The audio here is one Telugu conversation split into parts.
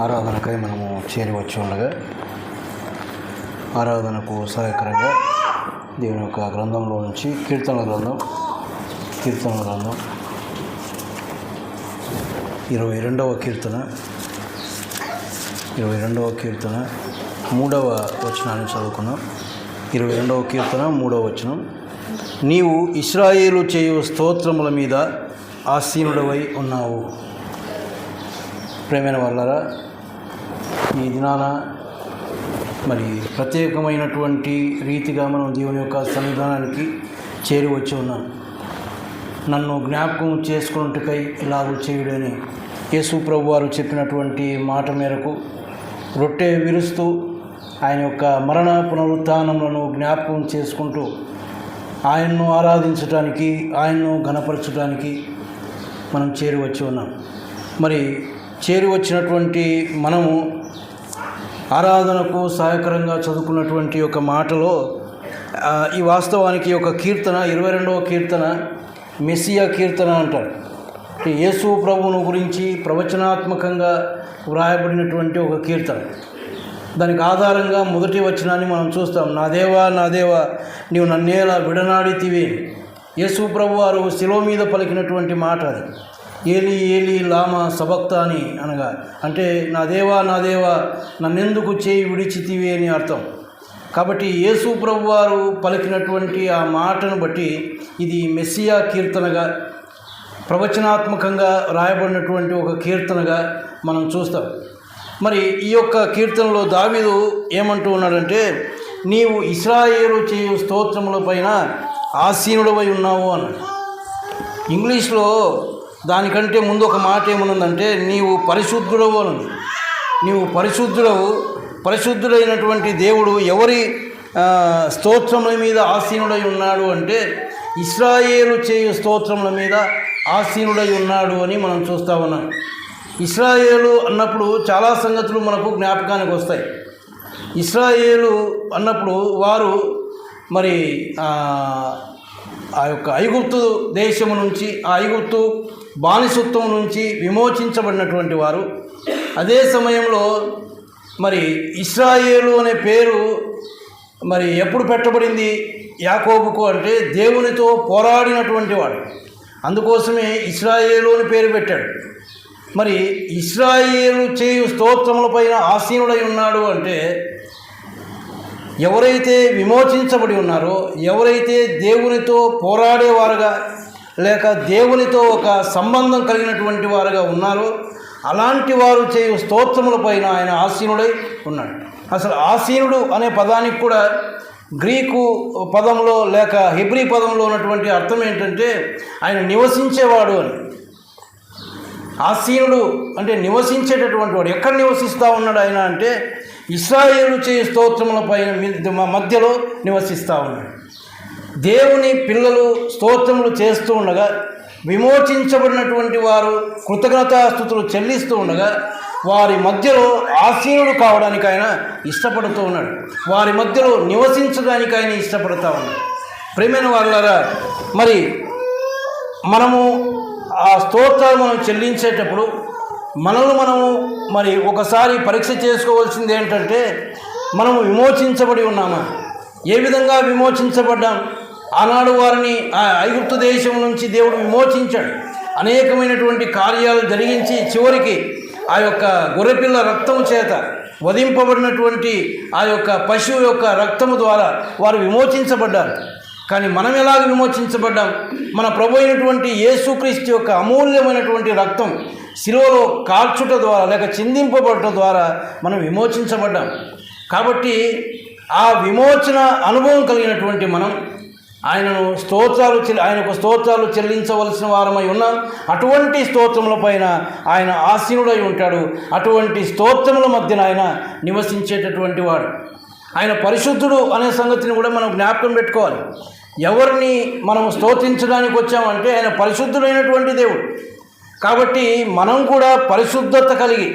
ఆరాధనకై మనము చేరి వచ్చి ఉండగా ఆరాధనకు సహాయకరంగా దేవుని యొక్క గ్రంథంలో నుంచి కీర్తన గ్రంథం 22వ కీర్తన 3వ వచనాన్ని చదువుకున్నాం. 22వ కీర్తన 3వ వచనం. నీవు ఇశ్రాయేలు చేయు స్తోత్రముల మీద ఆసీనుడవై ఉన్నావు. ప్రేమైన వాళ్ళారా, ఈ దినాన మరి ప్రత్యేకమైనటువంటి రీతిగా మనం దేవుని యొక్క సన్నిధానానికి చేరి వచ్చి ఉన్నాం. నన్ను జ్ఞాపకం చేసుకున్నట్టుకై ఇలాగూ చేయుడని యేసు ప్రభు వారు చెప్పినటువంటి మాట మేరకు రొట్టె విరుస్తూ ఆయన యొక్క మరణ పునరుత్థానములను జ్ఞాపకం చేసుకుంటూ ఆయన్ను ఆరాధించడానికి, ఆయన్ను ఘనపరచడానికి మనం చేరి వచ్చి ఉన్నాం. మరి చేరి వచ్చినటువంటి మనము ఆరాధనకు సహాయకరంగా చదువుకున్నటువంటి ఒక మాటలో ఈ వాస్తవానికి ఒక కీర్తన 22వ కీర్తన మెస్సియా కీర్తన అంటారు. యేసు ప్రభువును గురించి ప్రవచనాత్మకంగా వ్రాయబడినటువంటి ఒక కీర్తన. దానికి ఆధారంగా మొదటి వచనాన్ని మనం చూస్తాం. నా దేవా నా దేవా నీవు నన్నేలా విడనాడితివి. యేసు ప్రభు వారు శిలువ మీద పలికినటువంటి మాట అది. ఏలి ఏలి లామా సబక్తాని అనగా అంటే నా దేవా నా దేవా నన్నెందుకు చేయి విడిచితివి అని అర్థం. కాబట్టి యేసు ప్రభు వారు పలికినటువంటి ఆ మాటను బట్టి ఇది మెస్సియా కీర్తనగా, ప్రవచనాత్మకంగా రాయబడినటువంటి ఒక కీర్తనగా మనం చూస్తాం. మరి ఈ యొక్క కీర్తనలో దావీదు ఏమంటూ ఉన్నాడంటే, నీవు ఇశ్రాయేలు చేయు స్తోత్రముల పైన ఆసీనుడవై ఉన్నావు అన్నాడు. ఇంగ్లీష్లో దానికంటే ముందు ఒక మాట ఏమనుందంటే, నీవు పరిశుద్ధుడవు అని. నీవు పరిశుద్ధుడైనటువంటి దేవుడు ఎవరి స్తోత్రముల మీద ఆసీనుడై ఉన్నాడు అంటే, ఇశ్రాయేలు చేయు స్తోత్రముల మీద ఆసీనుడై ఉన్నాడు అని మనం చూస్తూ ఉన్నాం. ఇశ్రాయేలు అన్నప్పుడు చాలా సంగతులు మనకు జ్ఞాపకానికి వస్తాయి. ఇశ్రాయేలు అన్నప్పుడు వారు మరి ఆ యొక్క ఐగుప్తు దేశము నుంచి, ఆ ఐగుప్తు బానిసత్వం నుంచి విమోచించబడినటువంటి వారు. అదే సమయంలో మరి ఇశ్రాయేలు అనే పేరు మరి ఎప్పుడు పెట్టబడింది యాకోబుకు అంటే, దేవునితో పోరాడినటువంటి వాడు. అందుకోసమే ఇశ్రాయేలు అని పేరు పెట్టాడు. మరి ఇశ్రాయేలు చేయు స్తోత్రములపైన ఆసీనుడై ఉన్నాడు అంటే, ఎవరైతే విమోచించబడి ఉన్నారో, ఎవరైతే దేవునితో పోరాడేవారుగా లేక దేవునితో ఒక సంబంధం కలిగినటువంటి వారుగా ఉన్నారో, అలాంటి వారు చేయు స్తోత్రములపైన ఆయన ఆసీనుడై ఉన్నాడు. అసలు ఆసీనుడు అనే పదానికి కూడా గ్రీకు పదంలో లేక హెబ్రీ పదంలో ఉన్నటువంటి అర్థం ఏంటంటే, ఆయన నివసించేవాడు అని. ఆసీనుడు అంటే నివసించేటటువంటి వాడు. ఎక్కడ నివసిస్తూ ఉన్నాడు ఆయన అంటే, ఇశ్రాయేలు చేయు స్తోత్రముల పైన మధ్యలో నివసిస్తూ ఉన్నాడు. దేవుని పిల్లలు స్తోత్రములు చేస్తూ ఉండగా, విమోచించబడినటువంటి వారు కృతజ్ఞతాస్తుతులు చెల్లిస్తూ ఉండగా, వారి మధ్యలో ఆసీనుడు కావడానికి ఆయన ఇష్టపడుతూ ఉన్నాడు. వారి మధ్యలో నివసించడానికి ఆయన ఇష్టపడుతూ ఉన్నాడు. ప్రియమైన వాళ్ళారా, మరి మనము ఆ స్తోత్రాలు మనం చెల్లించేటప్పుడు మనము మరి ఒకసారి పరీక్ష చేసుకోవాల్సింది ఏంటంటే, మనము విమోచించబడి ఉన్నామా? ఏ విధంగా విమోచించబడ్డాం? ఆనాడు వారిని ఆ ఐగుప్తు దేశం నుంచి దేవుడు విమోచించాడు. అనేకమైనటువంటి కార్యాలు జరిగించి చివరికి ఆ యొక్క గొర్రెపిల్ల రక్తము చేత వధింపబడినటువంటి ఆ యొక్క పశువు యొక్క రక్తము ద్వారా వారు విమోచించబడ్డారు. కానీ మనం ఎలాగ విమోచించబడ్డాం? మన ప్రభు అయినటువంటి యేసుక్రీస్తు యొక్క అమూల్యమైనటువంటి రక్తం శిలువలో కాల్చుట ద్వారా లేక చిందింపబడటం ద్వారా మనం విమోచించబడ్డాం. కాబట్టి ఆ విమోచన అనుభవం కలిగినటువంటి మనం ఆయనకు స్తోత్రాలు చెల్లించవలసిన వారమై ఉన్నాం. అటువంటి స్తోత్రముల పైన ఆయన ఆసీనుడై ఉంటాడు. అటువంటి స్తోత్రముల మధ్యన ఆయన నివసించేటటువంటి వాడు. ఆయన పరిశుద్ధుడు అనే సంగతిని కూడా మనం జ్ఞాపకం పెట్టుకోవాలి. ఎవరిని మనం స్తోత్రించడానికి వచ్చామంటే ఆయన పరిశుద్ధుడైనటువంటి దేవుడు. కాబట్టి మనం కూడా పరిశుద్ధత కలిగి,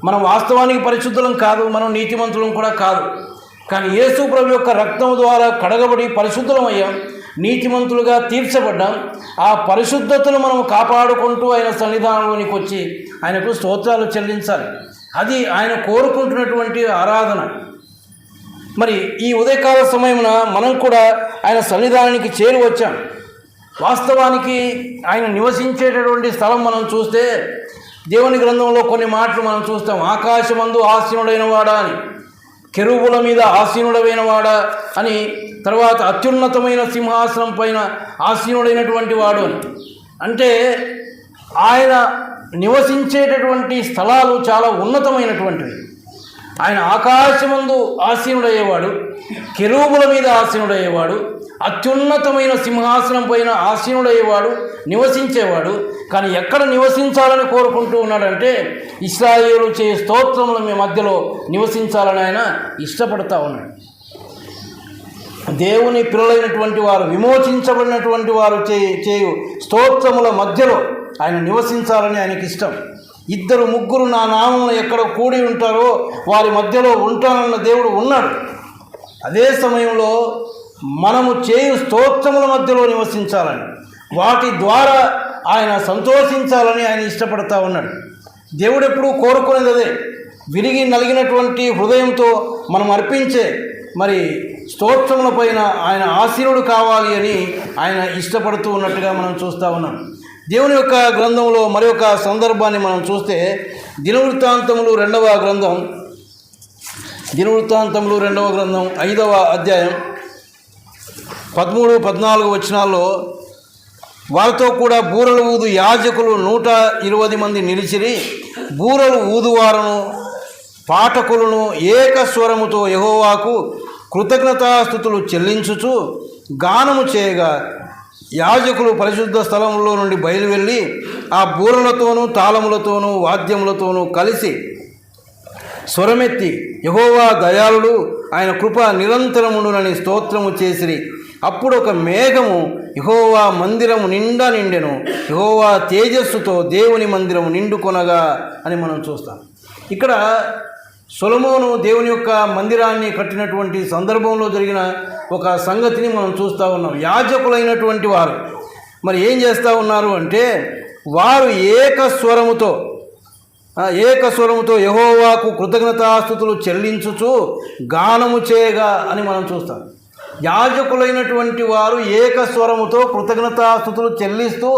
మనం వాస్తవానికి పరిశుద్ధులం కాదు, మనం నీతిమంతులం కూడా కాదు. కానీ యేసు ప్రభు యొక్క రక్తం ద్వారా కడగబడి పరిశుద్ధులమయ్యాం, నీతిమంతులుగా తీర్చబడ్డాం. ఆ పరిశుద్ధతను మనం కాపాడుకుంటూ ఆయన సన్నిధానంలోనికి వచ్చి ఆయనకు స్తోత్రాలు చెల్లించాలి. అది ఆయన కోరుకుంటున్నటువంటి ఆరాధన. మరి ఈ ఉదయకాల సమయమున మనం కూడా ఆయన సన్నిధానానికి చేరి వచ్చాం. వాస్తవానికి ఆయన నివసించేటటువంటి స్థలం మనం చూస్తే దేవుని గ్రంథంలో కొన్ని మాటలు మనం చూస్తాం. ఆకాశమందు ఆసీనుడైన వాడా అని, కెరూబుల మీద ఆసీనుడైన వాడా అని, తర్వాత అత్యున్నతమైన సింహాసనం పైన ఆసీనుడైనటువంటి వాడు అని. అంటే ఆయన నివసించేటటువంటి స్థలాలు చాలా ఉన్నతమైనటువంటివి. ఆయన ఆకాశమందు ఆసీనుడయ్యేవాడు, కెరూబుల మీద ఆసీనుడయ్యేవాడు, అత్యున్నతమైన సింహాసనం పైన ఆసీనుడయ్యేవాడు, నివసించేవాడు. కానీ ఎక్కడ నివసించాలని కోరుకుంటూ ఉన్నాడంటే ఇశ్రాయేలు చేయ స్తోత్రముల మీ మధ్యలో నివసించాలని ఆయన ఇష్టపడతా ఉన్నాడు. దేవుని పిల్లలైనటువంటి వారు, విమోచించబడినటువంటి వారు చేయు స్తోత్రముల మధ్యలో ఆయన నివసించాలని ఆయనకి ఇష్టం. 2-3 నా నామమున ఎక్కడ కూడి ఉంటారో వారి మధ్యలో ఉంటానన్న దేవుడు ఉన్నాడు. అదే సమయంలో మనము చేయు స్తోత్రముల మధ్యలో నివసించాలని, వాటి ద్వారా ఆయన సంతోషించాలని ఆయన ఇష్టపడతా ఉన్నాడు. దేవుడు ఎప్పుడూ కోరుకునేది అదే. విరిగి నలిగినటువంటి హృదయంతో మనం అర్పించే మరి స్తోత్రముల పైన ఆయన ఆసీనుడు కావాలి అని ఆయన ఇష్టపడుతూ ఉన్నట్టుగా మనం చూస్తూ ఉన్నాం. దేవుని యొక్క గ్రంథంలో మరి ఒక సందర్భాన్ని మనం చూస్తే దినవృత్తాంతములు 2వ గ్రంథం 5వ అధ్యాయం 13-14 వచనాల్లో, వారితో కూడా బూరలు ఊదు యాజకులు 120 మంది నిలిచిరి. బూరలు ఊదువారును పాఠకులను ఏకస్వరముతో యెహోవాకు కృతజ్ఞతాస్తుతులు చెల్లించుచు గానము చేయగా యాజకులు పరిశుద్ధ స్థలంలో నుండి బయలువెళ్ళి ఆ బూరలతోనూ తాళములతోనూ వాద్యములతోనూ కలిసి స్వరమెత్తి యెహోవా దయాళుడు, ఆయన కృప నిరంతరముండునని స్తోత్రము చేసిరి. అప్పుడు ఒక మేఘము యెహోవా మందిరము నిండా నిండెను. యెహోవా తేజస్సుతో దేవుని మందిరము నిండుకొనగా అని మనం చూస్తాం. ఇక్కడ సొలొమోను దేవుని యొక్క మందిరాన్ని కట్టినటువంటి సందర్భంలో జరిగిన ఒక సంగతిని మనం చూస్తూ ఉన్నాం. యాజకులైనటువంటి వారు మరి ఏం చేస్తూ ఉన్నారు అంటే, వారు ఏకస్వరముతో యెహోవాకు కృతజ్ఞతాస్తుతులు చెల్లించుచు గానము చేయగా అని మనం చూస్తాం. యాజకులైనటువంటి వారు ఏకస్వరముతో కృతజ్ఞతాస్తుతులు చెల్లిస్తూ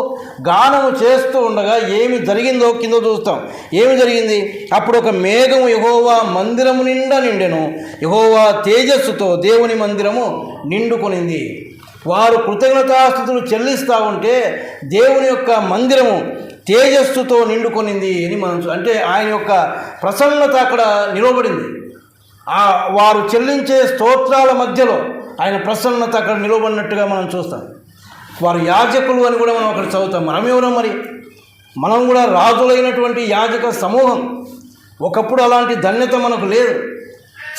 గానము చేస్తూ ఉండగా ఏమి జరిగిందో కింద చూస్తాం. ఏమి జరిగింది? అప్పుడు ఒక మేఘము యెహోవా మందిరము నిండా నిండెను. యెహోవా తేజస్సుతో దేవుని మందిరము నిండుకొనింది. వారు కృతజ్ఞతాస్తుతులు చెల్లిస్తూ ఉంటే దేవుని యొక్క మందిరము తేజస్సుతో నిండుకొనింది అని మనం అంటే ఆయన యొక్క ప్రసన్నత అక్కడ నిలబడింది. వారు చెల్లించే స్తోత్రాల మధ్యలో ఆయన ప్రసన్నత అక్కడ నిలబడినట్టుగా మనం చూస్తాం. వారు యాజకులు అని కూడా మనం అక్కడ చదువుతాం. మనమేమో మరి మనం కూడా రాజులైనటువంటి యాజక సమూహం. ఒకప్పుడు అలాంటి ధన్యత మనకు లేదు.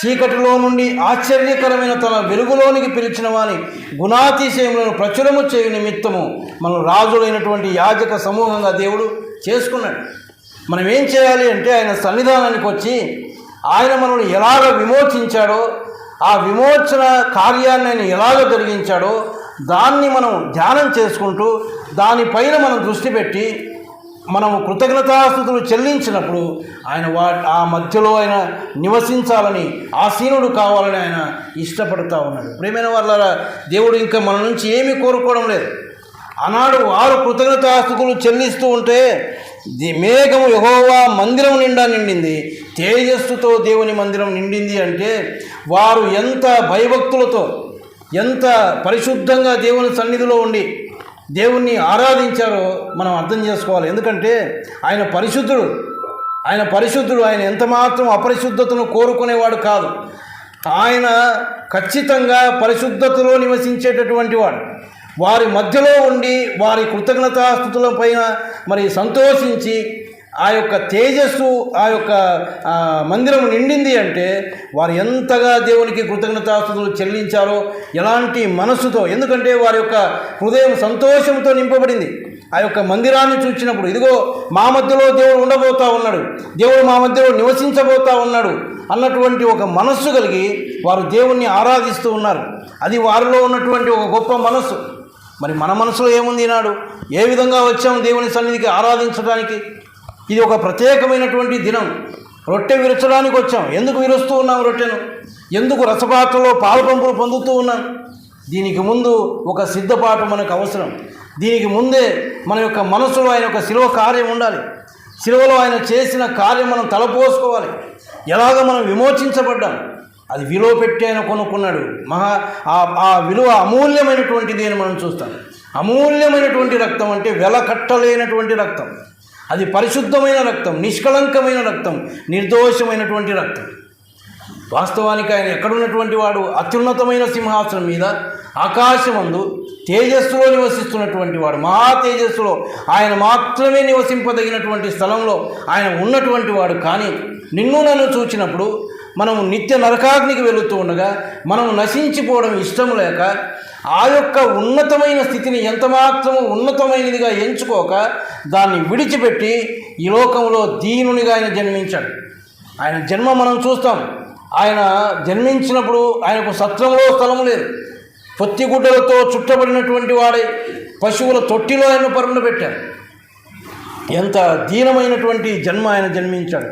చీకటిలో నుండి ఆశ్చర్యకరమైన తన వెలుగులోనికి పిలిచిన వాని గుణాతిశయములను ప్రచురము చేయు నిమిత్తము మనం రాజులైనటువంటి యాజక సమూహంగా దేవుడు చేసుకున్నాడు. మనం ఏం చేయాలి అంటే ఆయన సన్నిధానానికి వచ్చి ఆయన మనల్ని ఎలాగ విమోచించాడో, ఆ విమోచన కార్యాన్ని ఆయన ఎలాగ జరిగించాడో దాన్ని మనం ధ్యానం చేసుకుంటూ దానిపైన మనం దృష్టి పెట్టి మనము కృతజ్ఞతాస్తుతులు చెల్లించినప్పుడు ఆయన ఆ మధ్యలో ఆయన నివసించాలని, ఆసీనుడు కావాలని ఆయన ఇష్టపడుతూ ఉన్నాడు. ప్రియమైన వాళ్ళారా, దేవుడు ఇంకా మన నుంచి ఏమీ కోరుకోవడం లేదు. ఆనాడు వారు కృతజ్ఞతాస్తుతులు చెల్లిస్తూ ఉంటే మేఘము యెహోవా మందిరం నిండా నిండింది, తేజస్సుతో దేవుని మందిరం నిండింది. అంటే వారు ఎంత భయభక్తులతో, ఎంత పరిశుద్ధంగా దేవుని సన్నిధిలో ఉండి దేవుణ్ణి ఆరాధించారో మనం అర్థం చేసుకోవాలి. ఎందుకంటే ఆయన పరిశుద్ధుడు. ఆయన ఎంత మాత్రం అపరిశుద్ధతను కోరుకునేవాడు కాదు. ఆయన ఖచ్చితంగా పరిశుద్ధతలో నివసించేటటువంటి వాడు. వారి మధ్యలో ఉండి వారి కృతజ్ఞతాస్తుతుల పైన మరి సంతోషించి ఆ యొక్క తేజస్సు ఆ యొక్క మందిరం నిండింది అంటే వారు ఎంతగా దేవునికి కృతజ్ఞతాస్తుతులు చెల్లించారో, ఎలాంటి మనస్సుతో. ఎందుకంటే వారి యొక్క హృదయం సంతోషంతో నింపబడింది. ఆ యొక్క మందిరాన్ని చూసినప్పుడు ఇదిగో మా మధ్యలో దేవుడు ఉండబోతా ఉన్నాడు, దేవుడు మా మధ్యలో నివసించబోతా ఉన్నాడు అన్నటువంటి ఒక మనస్సు కలిగి వారు దేవుణ్ణి ఆరాధిస్తూ ఉన్నారు. అది వారిలో ఉన్నటువంటి ఒక గొప్ప మనస్సు. మరి మన మనసులో ఏముంది ఈనాడు? ఏ విధంగా వచ్చాము దేవుని సన్నిధికి ఆరాధించడానికి? ఇది ఒక ప్రత్యేకమైనటువంటి దినం. రొట్టె విరచడానికి వచ్చాం. ఎందుకు విరుస్తూ ఉన్నాం రొట్టెను? ఎందుకు రసపాత్రలో పాలు పంపులు పొందుతూ ఉన్నాం? దీనికి ముందు ఒక సిద్ధపాటు మనకు అవసరం. దీనికి ముందే మన యొక్క మనసులో ఆయన యొక్క శిలువ కార్యం ఉండాలి. శిలువలో ఆయన చేసిన కార్యం మనం తలపోసుకోవాలి. ఎలాగ మనం విమోచించబడ్డాం, అది విలువ పెట్టి ఆయన కొనుక్కున్నాడు. ఆ విలువ అమూల్యమైనటువంటిది అని మనం చూస్తాం. అమూల్యమైనటువంటి రక్తం అంటే వెల కట్టలేనటువంటి రక్తం. అది పరిశుద్ధమైన రక్తం, నిష్కళంకమైన రక్తం, నిర్దోషమైనటువంటి రక్తం. వాస్తవానికి ఆయన ఎక్కడున్నటువంటి వాడు? అత్యున్నతమైన సింహాసనం మీద ఆకాశమందు తేజస్సులో నివసిస్తున్నటువంటి వాడు. మహా తేజస్సులో ఆయన మాత్రమే నివసింపదగినటువంటి స్థలంలో ఆయన ఉన్నటువంటి వాడు. కానీ నిన్ను నన్ను చూచినప్పుడు మనము నిత్య నరకాగ్నికి వెళుతూ ఉండగా మనము నశించిపోవడం ఇష్టం లేక ఆ యొక్క ఉన్నతమైన స్థితిని ఎంతమాత్రము ఉన్నతమైనదిగా ఎంచుకోక దాన్ని విడిచిపెట్టి ఈ లోకంలో దీనునిగా ఆయన జన్మించాడు. ఆయన జన్మ మనం చూస్తాం. ఆయన జన్మించినప్పుడు ఆయనకు సత్రంలో స్థలం లేదు. పొత్తిగుడ్డలతో చుట్టబడినటువంటి వాడే పశువుల తొట్టిలో ఆయన పరుండ పెట్టారు. ఎంత దీనమైనటువంటి జన్మ ఆయన జన్మించాడు.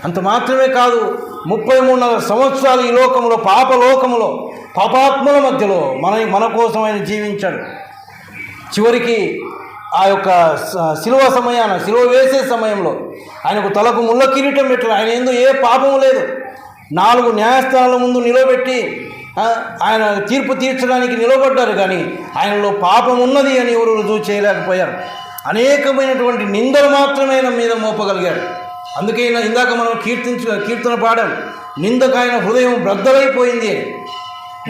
అంత మాత్రమే కాదు, 33 సంవత్సరాలు ఈ లోకంలో పాపలోకములో పాపాత్ముల మధ్యలో మన కోసం ఆయన జీవించాడు. చివరికి ఆ యొక్క శిలువ వేసే సమయంలో ఆయనకు తలకు ముళ్ళ కిరీటం పెట్టారు. ఆయన ఏందో ఏ పాపము లేదు. 4 న్యాయస్థానాల ముందు నిలబెట్టి ఆయన తీర్పు తీర్చడానికి నిలబడ్డారు. కానీ ఆయనలో పాపం ఉన్నది అని ఎవరు రుజువు చేయలేకపోయారు. అనేకమైనటువంటి నిందలు మాత్రమే ఆయన మీద మోపగలిగారు. అందుకే ఇందాక మనం కీర్తన పాడాం, నిందకు ఆయన హృదయం బ్రద్దలైపోయింది అని.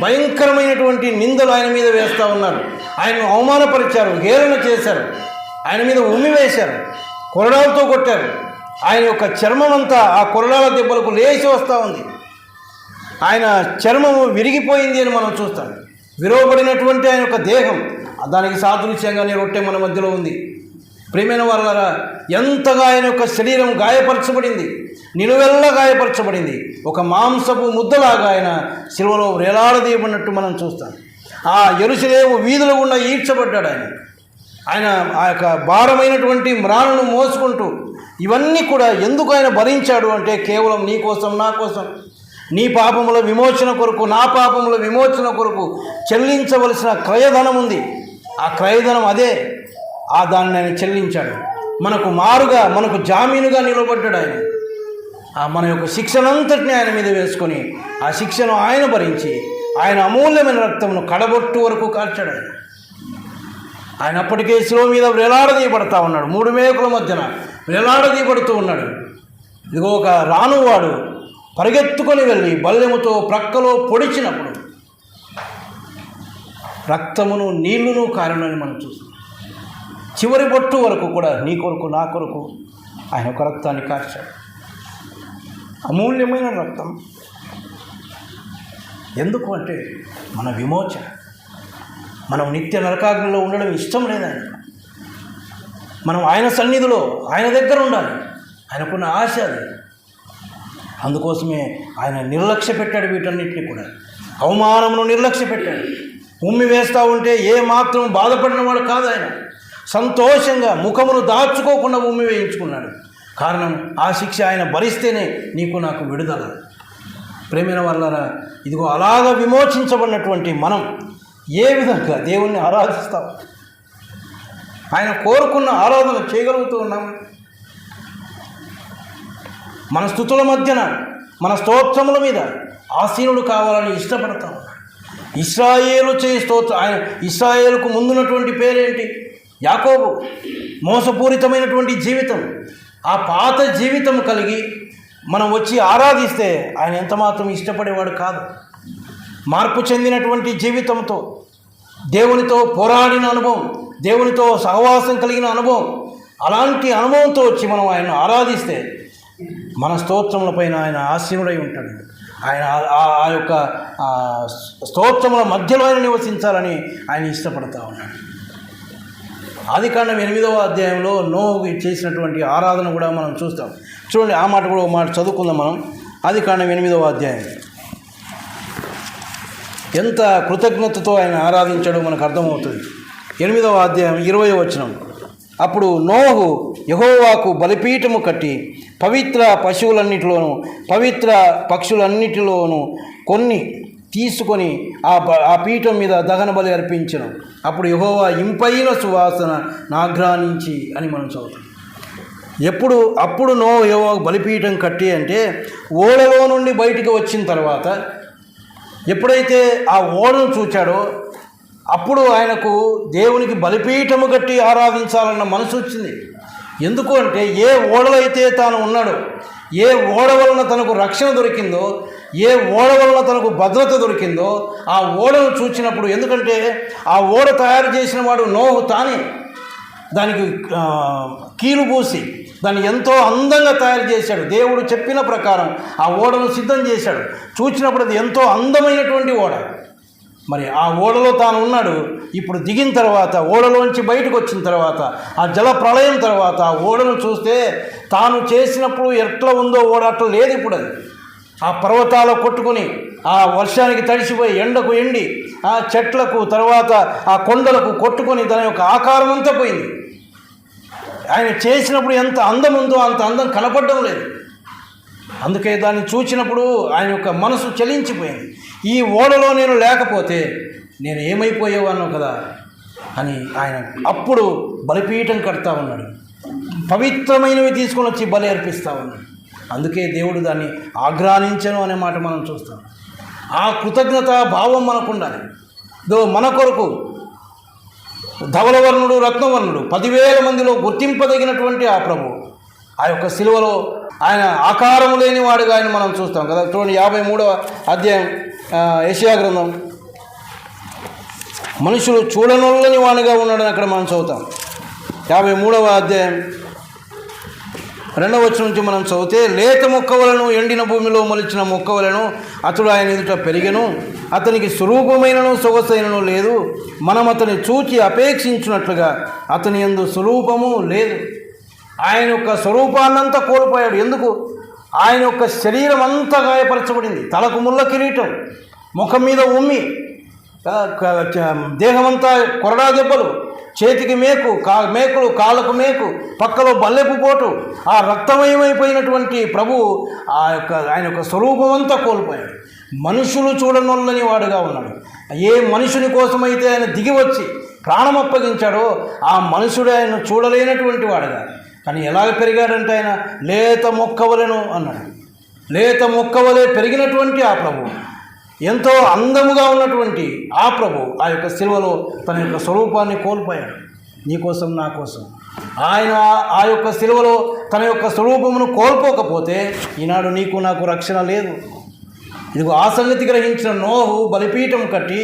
భయంకరమైనటువంటి నిందలు ఆయన మీద వేస్తూ ఉన్నారు. ఆయనను అవమానపరిచారు, హేళన చేశారు, ఆయన మీద ఉమ్మి వేశారు, కొరడాలతో కొట్టారు. ఆయన యొక్క చర్మం అంతా ఆ కొరడాల దెబ్బలకు లేచి వస్తూ ఉంది. ఆయన చర్మము విరిగిపోయింది అని మనం చూస్తాం. విరవబడినటువంటి ఆయన యొక్క దేహం, దానికి సాదృశ్యంగానే రొట్టె మన మధ్యలో ఉంది. ప్రియమైన వాళ్ళారా, ఎంతగా ఆయన యొక్క శరీరం గాయపరచబడింది, నిలువెల్లా గాయపరచబడింది. ఒక మాంసపు ముద్దలాగా ఆయన శిలువలో వేలాడదీయబడినట్టు మనం చూస్తాం. ఆ యెరూషలేము వీధుల గుండా ఈడ్చబడ్డాడు ఆయన ఆ యొక్క భారమైనటువంటి మ్రాణును మోసుకుంటూ. ఇవన్నీ కూడా ఎందుకు ఆయన భరించాడు అంటే కేవలం నీ కోసం, నా కోసం, నీ పాపముల విమోచన కొరకు, నా పాపముల విమోచన కొరకు చెల్లించవలసిన క్రయధనం ఉంది. ఆ క్రయధనం అదే. దాన్ని ఆయన చెల్లించాడు. మనకు మారుగా, మనకు జామీనుగా నిలబడ్డాడు ఆయన. మన యొక్క శిక్షనంతటిని ఆయన మీద వేసుకొని ఆ శిక్షను ఆయన భరించి ఆయన అమూల్యమైన రక్తమును కడబొట్టు వరకు కార్చాడు. ఆయన అప్పటికే శిలువ మీద వేలాడదీయబడతా ఉన్నాడు. 3 మేకుల మధ్యన వేలాడదీయబడుతూ ఉన్నాడు. ఇదిగో ఒక రానువాడు పరిగెత్తుకొని వెళ్ళి బల్లెముతో ప్రక్కలో పొడిచినప్పుడు రక్తమును నీళ్లును కారణని మనం చూస్తాం. చివరి బొట్టు వరకు కూడా నీ కొరకు, నా కొరకు ఆయన ఒక రక్తాన్ని కార్చాడు. అమూల్యమైన రక్తం. ఎందుకు అంటే మన విమోచన. మనం నిత్య నరకాగ్నిలో ఉండడం ఇష్టం లేదు ఆయన. మనం ఆయన సన్నిధిలో, ఆయన దగ్గర ఉండాలి. ఆయనకున్న ఆశ అది. అందుకోసమే ఆయన నిర్లక్ష్య పెట్టాడు వీటన్నిటిని కూడా. అవమానమును నిర్లక్ష్య పెట్టాడు. ఉమ్మి వేస్తూ ఉంటే ఏ మాత్రం బాధపడిన వాడు కాదు ఆయన. సంతోషంగా ముఖమును దాచుకోకుండా ఉమ్మి వేయించుకున్నాడు. కారణం, ఆ శిక్ష ఆయన భరిస్తేనే నీకు నాకు విడుదల. ప్రేమైన వాళ్ళారా, ఇదిగో అలాగా విమోచించబడినటువంటి మనం ఏ విధంగా దేవుణ్ణి ఆరాధిస్తాం? ఆయన కోరుకున్న ఆరాధన చేయగలుగుతూ ఉన్నాము. మన స్తుతుల మధ్యన, మన స్తోత్రముల మీద ఆసీనుడు కావాలని ఇష్టపడతాం. ఇశ్రాయేలు చేయి స్తోత్రం. ఆయన ఇశ్రాయేలుకు ముందున్నటువంటి పేరేంటి? యాకోబు. మోసపూరితమైనటువంటి జీవితం. ఆ పాత జీవితం కలిగి మనం వచ్చి ఆరాధిస్తే ఆయన ఎంతమాత్రం ఇష్టపడేవాడు కాదు. మార్పు చెందినటువంటి జీవితంతో, దేవునితో పోరాడిన అనుభవం, దేవునితో సహవాసం కలిగిన అనుభవం, అలాంటి అనుభవంతో వచ్చి మనం ఆయన ఆరాధిస్తే మన స్తోత్రములపైన ఆయన ఆసీనుడై ఉంటాడు. ఆయన ఆ యొక్క స్తోత్రముల మధ్యలో ఆయన నివసించాలని ఆయన ఇష్టపడతా ఉన్నాడు. ఆదికాండం 8వ అధ్యాయంలో నోహు చేసినటువంటి ఆరాధన కూడా మనం చూస్తాం. చూడండి, ఆ మాట కూడా ఒక మాట చదువుకుందాం మనం. ఆదికాండం 8వ అధ్యాయం ఎంత కృతజ్ఞతతో ఆయన ఆరాధించాడో మనకు అర్థమవుతుంది. 8వ అధ్యాయం 20వ వచనం. అప్పుడు నోహు యెహోవాకు బలిపీఠము కట్టి పవిత్ర పశువులన్నిటిలోను పవిత్ర పక్షులన్నిటిలోను కొన్ని తీసుకొని ఆ పీఠం మీద దహన బలి అర్పించను. అప్పుడు యెహోవా ఇంపైన సువాసన నాగ్రానించి అని మనం చదువుతాం. అప్పుడు నోహు యెహోవాకు బలిపీఠం కట్టి అంటే ఓడలో నుండి బయటికి వచ్చిన తర్వాత ఎప్పుడైతే ఆ ఓడను చూచాడో అప్పుడు ఆయనకు దేవునికి బలిపీఠము కట్టి ఆరాధించాలన్న మనసు వచ్చింది. ఎందుకు అంటే ఏ ఓడలో అయితే తాను ఉన్నాడో, ఏ ఓడ వలన తనకు రక్షణ దొరికిందో, ఏ ఓడ వలన తనకు భద్రత దొరికిందో ఆ ఓడను చూచినప్పుడు, ఎందుకంటే ఆ ఓడ తయారు చేసిన వాడు నోహు తానే దానికి కీలు పూసి దాన్ని ఎంతో అందంగా తయారు చేశాడు. దేవుడు చెప్పిన ప్రకారం ఆ ఓడను సిద్ధం చేశాడు. చూచినప్పుడు అది ఎంతో అందమైనటువంటి ఓడ. మరి ఆ ఓడలో తాను ఉన్నాడు. ఇప్పుడు దిగిన తర్వాత, ఓడలోంచి బయటకు వచ్చిన తర్వాత, ఆ జల ప్రళయం తర్వాత ఆ ఓడను చూస్తే తాను చేసినప్పుడు ఎట్లా ఉందో ఓడ అట్లా లేదు. ఇప్పుడు అది ఆ పర్వతాలు కొట్టుకొని, ఆ వర్షానికి తడిసిపోయి, ఎండకు ఎండి, ఆ చెట్లకు తర్వాత ఆ కొండలకు కొట్టుకొని దాని యొక్క ఆకారం అంతా పోయింది. ఆయన చేసినప్పుడు ఎంత అందం ఉందో అంత అందం కనపడడం లేదు. అందుకే దాన్ని చూసినప్పుడు ఆయన యొక్క మనసు చలించిపోయింది. ఈ ఓడలో నేను లేకపోతే నేను ఏమైపోయేవాను కదా అని ఆయన అప్పుడు బలిపీఠం కడతా ఉన్నాడు. పవిత్రమైనవి తీసుకొని వచ్చి బలి అర్పిస్తూ ఉన్నాడు. అందుకే దేవుడు దాన్ని ఆగ్రానించను అనే మాట మనం చూస్తాం. ఆ కృతజ్ఞత భావం మనకు ఉండాలి. మన కొరకు ధవలవర్ణుడు, రత్నవర్ణుడు 10,000 మందిలో గుర్తింపదగినటువంటి ఆ ప్రభు ఆ యొక్క సిలువలో ఆయన ఆకారము లేని వాడుగా ఆయన మనం చూస్తాం కదా. చూడండి 53వ అధ్యాయం యెషయా గ్రంథం, మనుషులు చూడనొల్లని వాడుగా ఉన్నాడని అక్కడ మనం చదువుతాం. 53వ అధ్యాయం 2వ వచనం నుంచి మనం చదివితే, లేత మొక్కవలను ఎండిన భూమిలో మొలిచిన మొక్కవలను అతడు ఆయన ఎదుట పెరిగెను, అతనికి స్వరూపమైనను సొగసైనను లేదు, మనం అతని చూచి అపేక్షించినట్లుగా అతని యందు స్వరూపము లేదు. ఆయన యొక్క స్వరూపాన్నంతా కోల్పోయాడు. ఎందుకు? ఆయన యొక్క శరీరం అంతా గాయపరచబడింది. తలకు ముళ్ళ కిరీటం, ముఖం మీద ఉమ్మి, దేహమంతా కొరడా దెబ్బలు, చేతికి మేకులు, కాళ్ళకు మేకు, పక్కలో బల్లెపు పోటు, ఆ రక్తమయమైపోయినటువంటి ప్రభు ఆయన యొక్క స్వరూపం అంతా కోల్పోయాడు. మనుషులు చూడనొల్లని వాడుగా ఉన్నాడు. ఏ మనుషుని కోసమైతే ఆయన దిగి వచ్చి ప్రాణం అప్పగించాడో ఆ మనుషుడు ఆయన చూడలేనటువంటి వాడుగా. కానీ ఎలాగ పెరిగాడంటే ఆయన లేత మొక్కవలెను అన్నాడు. లేత మొక్కవలే పెరిగినటువంటి ఆ ప్రభు, ఎంతో అందముగా ఉన్నటువంటి ఆ ప్రభు ఆ యొక్క సిలువలో తన యొక్క స్వరూపాన్ని కోల్పోయాడు. నీకోసం, నా కోసం. ఆయన ఆ యొక్క సిలువలో తన యొక్క స్వరూపమును కోల్పోకపోతే ఈనాడు నీకు నాకు రక్షణ లేదు. ఇదిగో ఆ సంగతి గ్రహించిన నోహు బలిపీఠం కట్టి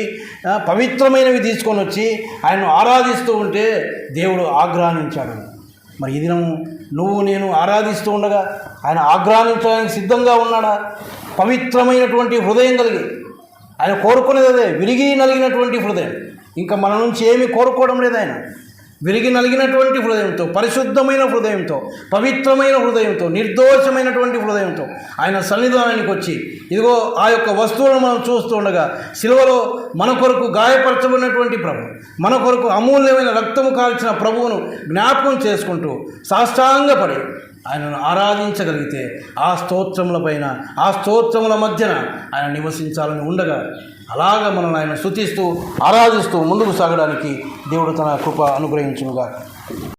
పవిత్రమైనవి తీసుకొని వచ్చి ఆయన్ను ఆరాధిస్తూ ఉంటే దేవుడు ఆగ్రహించాడు. మరి ఈ దినం నువ్వు నేను ఆరాధిస్తూ ఉండగా ఆయన ఆగ్రహించడానికి సిద్ధంగా ఉన్నాడా? పవిత్రమైనటువంటి హృదయం కలిగి ఆయన కోరుకునేది అదే, విరిగి నలిగినటువంటి హృదయం. ఇంకా మన నుంచి ఏమీ కోరుకోవడం లేదు. ఆయన విరిగి నలిగినటువంటి హృదయంతో, పరిశుద్ధమైన హృదయంతో, పవిత్రమైన హృదయంతో, నిర్దోషమైనటువంటి హృదయంతో ఆయన సన్నిధానానికి వచ్చి ఇదిగో ఆ యొక్క వస్తువులను మనం చూస్తూ ఉండగా సిలువలో మన కొరకు గాయపరచబడినటువంటి ప్రభు, మన కొరకు అమూల్యమైన రక్తము కాల్చిన ప్రభువును జ్ఞాపకం చేసుకుంటూ సాష్టాంగపడి ఆయనను ఆరాధించగలిగితే ఆ స్తోత్రములపైన, ఆ స్తోత్రముల మధ్యన ఆయన నివసించాలని ఉండగా అలాగ మనల్ని ఆయన స్తుతిస్తూ ఆరాధిస్తూ ముందుకు సాగడానికి దేవుడు తన కృప అనుగ్రహించునుగాక.